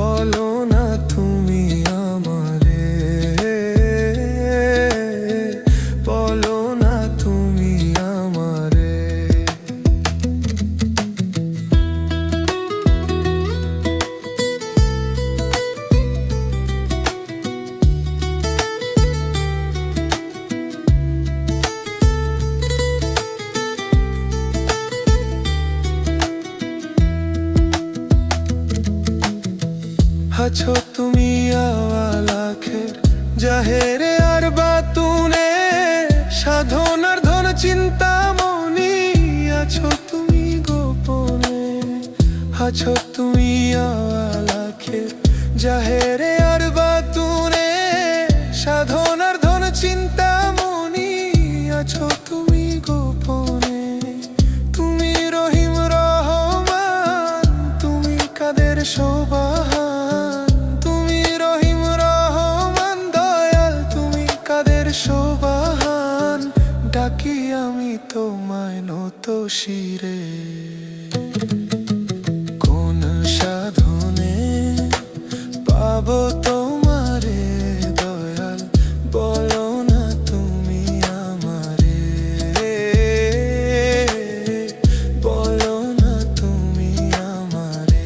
বলো না তুমি আমারে, বলো না তুমি আমারে। আছো তুমি আওয়ালাখের জাহেরে আর বাতুনে, সাধনার ধন চিন্তামণি আছো তুমি গোপনে। আছো তুমি আওয়ালাখের জাহেরে আর বাতুনে, সাধনার ধন চিন্তামণি আছো তুমি গোপনে। তুমি রহিম রহমান, তুমি কাদের সোবাহান, তুমি রহিম রহমান দয়াল, তুমি কাদের সোবাহান। ডাকি আমি তোমায় নত শিরে, কোন সাধনে পাবো তোমারে দয়াল, বলো না তুমি আমারে, বলো না তুমি আমারে।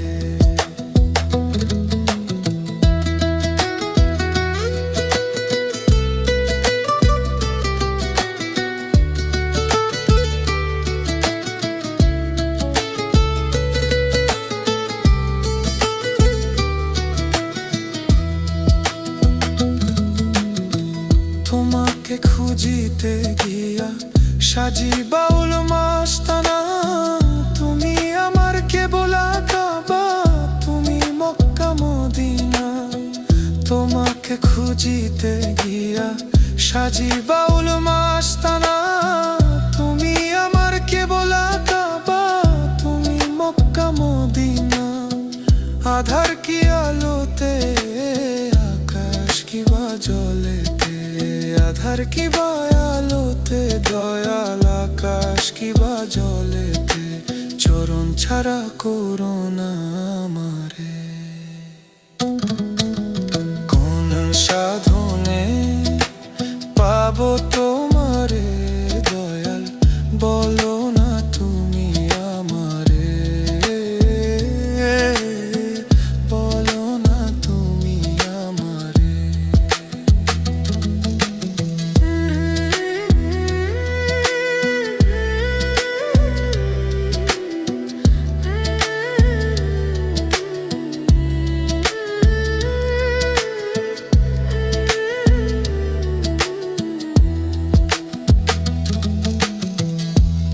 তোমাকে খুঁজিতে গিয়া সাজি বাউল মাস্তানা, তুমি আমার কেবল কাবা, তুমি মক্কা মদিনা। তোমাকে খুঁজিতে গিয়া সাজি বাউল মাস্তানা, তুমি আমার কেবল কাবা, তুমি মক্কা মদিনা। আধার কি আলোতে, আকাশ কি বা জলেতে, আধার কি বা আলোতে দয়াল, আকাশ কি বা জলেতে। চরণ ছাড়া করোনা আমারে, কোন সাধনে পাবো তোমারে দয়াল, বলো না তুমি আমারে, বলো না তুমি আমারে।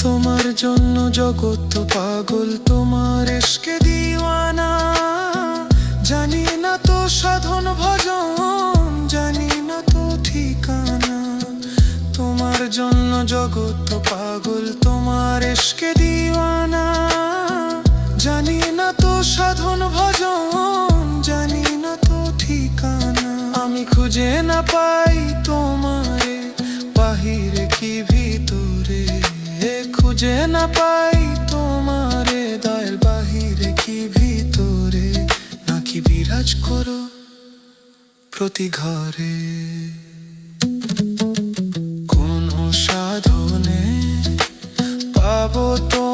তোমার জন্য জগৎ পাগল, তোমার ইশকে দিওয়ানা। জানি না তো সাধন ভজন, জানি না তো ঠিকানা। তোমার জন্য জগৎ পাগল, তোমার ইশকে দিওয়ানা। জানি না তো সাধন ভজন, জানি না তো ঠিকানা। আমি খুঁজে না পাই তোমারে, বাহিরে কি ভিতরে। খুঁজে না পাই তোমারে দয়াল, বাহিরে কি ভিতরে। নাকি বিরাজ করো প্রতি ঘরে, কোন সাধনে পাবো তো